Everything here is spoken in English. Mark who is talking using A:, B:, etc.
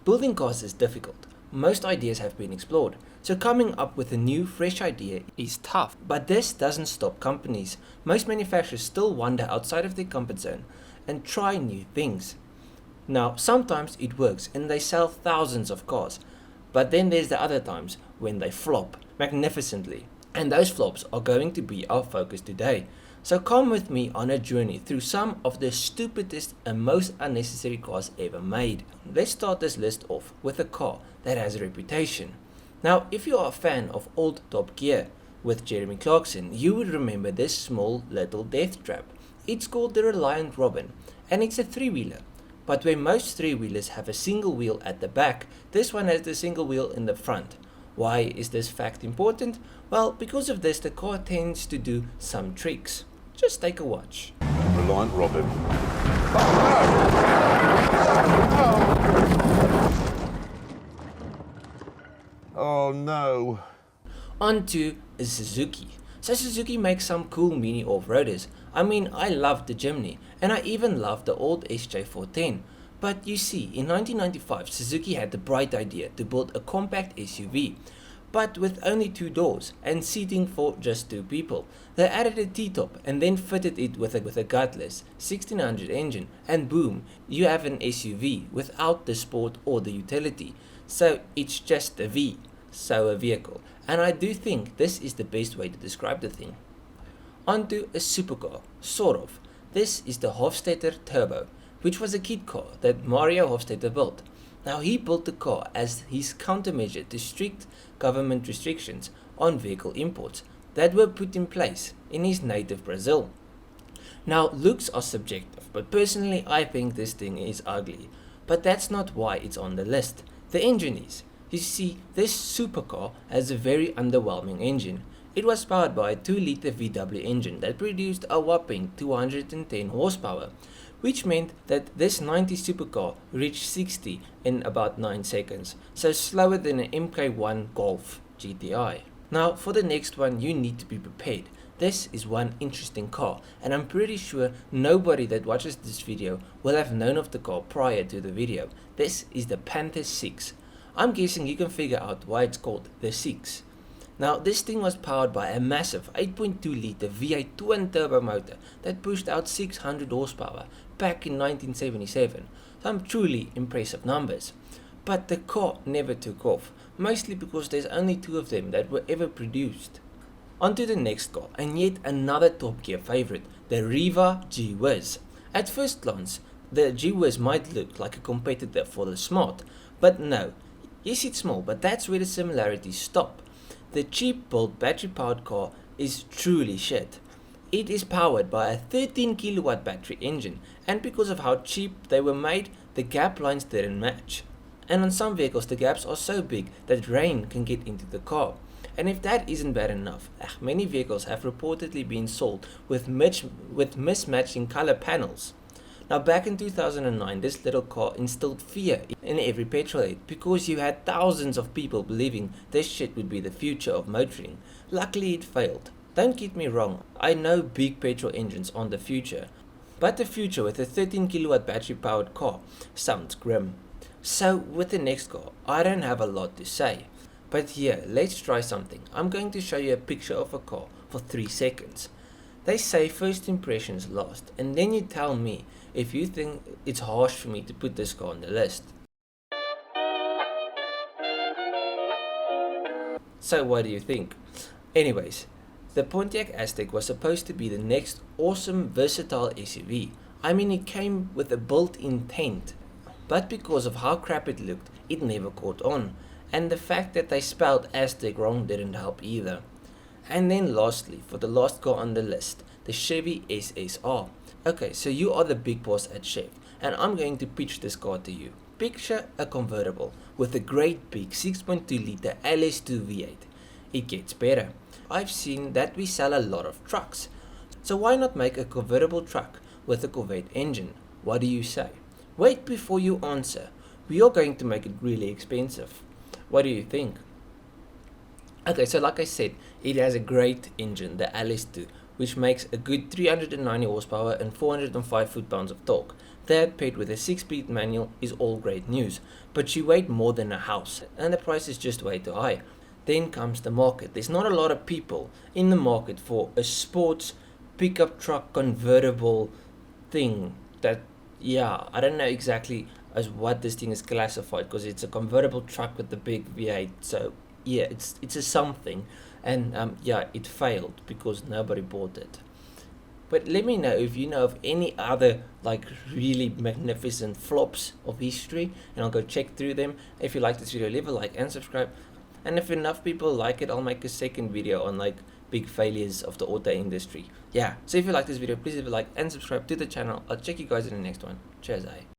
A: Building cars is difficult. Most ideas have been explored, so coming up with a new, fresh idea is tough. But this doesn't stop companies. Most manufacturers still wander outside of their comfort zone and try new things. Now, sometimes it works and they sell thousands of cars, but then there's the other times when they flop magnificently. And those flops are going to be our focus today. So come with me on a journey through some of the stupidest and most unnecessary cars ever made. Let's start this list off with a car that has a reputation. Now, if you are a fan of old Top Gear with Jeremy Clarkson, you would remember this small little death trap. It's called the Reliant Robin, and it's a three-wheeler. But where most three-wheelers have a single wheel at the back, this one has the single wheel in the front. Why is this fact important? Well, because of this, the car tends to do some tricks. Just take a watch.
B: Reliant Robin. Oh no.
A: On to Suzuki. So Suzuki makes some cool mini off-roaders. I mean, I love the Jimny, and I even love the old SJ410. But you see, in 1995, Suzuki had the bright idea to build a compact SUV, but with only 2 doors and seating for just 2 people. They added a T-top and then fitted it with a gutless 1600 engine, and boom, you have an SUV without the sport or the utility. So it's just a V, so a vehicle. And I do think this is the best way to describe the thing. Onto a supercar, sort of. This is the HalfState Turbo, which was a kit car that Mario Hofstadter built. Now, he built the car as his countermeasure to strict government restrictions on vehicle imports that were put in place in his native Brazil. Now, looks are subjective, but personally I think this thing is ugly. But that's not why it's on the list. The engine is. You see, this supercar has a very underwhelming engine. It was powered by a 2-liter VW engine that produced a whopping 210 horsepower, which meant that this 90 supercar reached 60 in about 9 seconds, so slower than an MK1 Golf GTI. Now, for the next one, you need to be prepared. This is one interesting car, and I'm pretty sure nobody that watches this video will have known of the car prior to the video. This is the Panther VI. I'm guessing you can figure out why it's called the 6. Now, this thing was powered by a massive 8.2-liter V8 twin-turbo motor that pushed out 600 horsepower back in 1977. Some truly impressive numbers. But the car never took off, mostly because there's only 2 of them that were ever produced. On to the next car, and yet another Top Gear favorite, the Riva Gwiz. At first glance, the Gwiz might look like a competitor for the Smart, but no. Yes, it's small, but that's where the similarities stop. The cheap-built battery-powered car is truly shit. It is powered by a 13 kilowatt battery engine, and because of how cheap they were made, the gap lines didn't match. And on some vehicles the gaps are so big that rain can get into the car. And if that isn't bad enough, many vehicles have reportedly been sold with mismatching color panels. Now, back in 2009, this little car instilled fear in every petrolhead because you had thousands of people believing this shit would be the future of motoring. Luckily, it failed. Don't get me wrong, I know big petrol engines aren't the future, but the future with a 13 kilowatt battery powered car sounds grim. So with the next car, I don't have a lot to say. But here, let's try something. I'm going to show you a picture of a car for 3 seconds. They say first impressions last, and then you tell me if you think it's harsh for me to put this car on the list. So what do you think? Anyways, the Pontiac Aztec was supposed to be the next awesome versatile SUV. I mean, it came with a built-in tent, but because of how crap it looked, it never caught on. And the fact that they spelled Aztec wrong didn't help either. And then lastly, for the last car on the list, the Chevy SSR. Okay, so you are the big boss at Chev, and I'm going to pitch this car to you. Picture a convertible with a great big 6.2 liter LS2 V8. It gets better. I've seen that we sell a lot of trucks. So why not make a convertible truck with a Corvette engine? What do you say? Wait before you answer. We are going to make it really expensive. What do you think? Okay, so like I said, it has a great engine, the LS2, which makes a good 390 horsepower and 405 foot-pounds of torque. That paired with a 6-speed manual is all great news, but she weighed more than a house, and the price is just way too high. Then comes the market. There's not a lot of people in the market for a sports pickup truck convertible thing that, yeah, I don't know exactly as what this thing is classified, because it's a convertible truck with the big V8, so yeah, it's a something, and yeah, it failed because nobody bought it. But let me know if you know of any other like really magnificent flops of history, and I'll go check through them. If you like this video, leave a like and subscribe. And if enough people like it, I'll make a second video on like big failures of the auto industry. Yeah, so if you like this video, please leave a like and subscribe to the channel. I'll check you guys in the next one. Cheers, eh?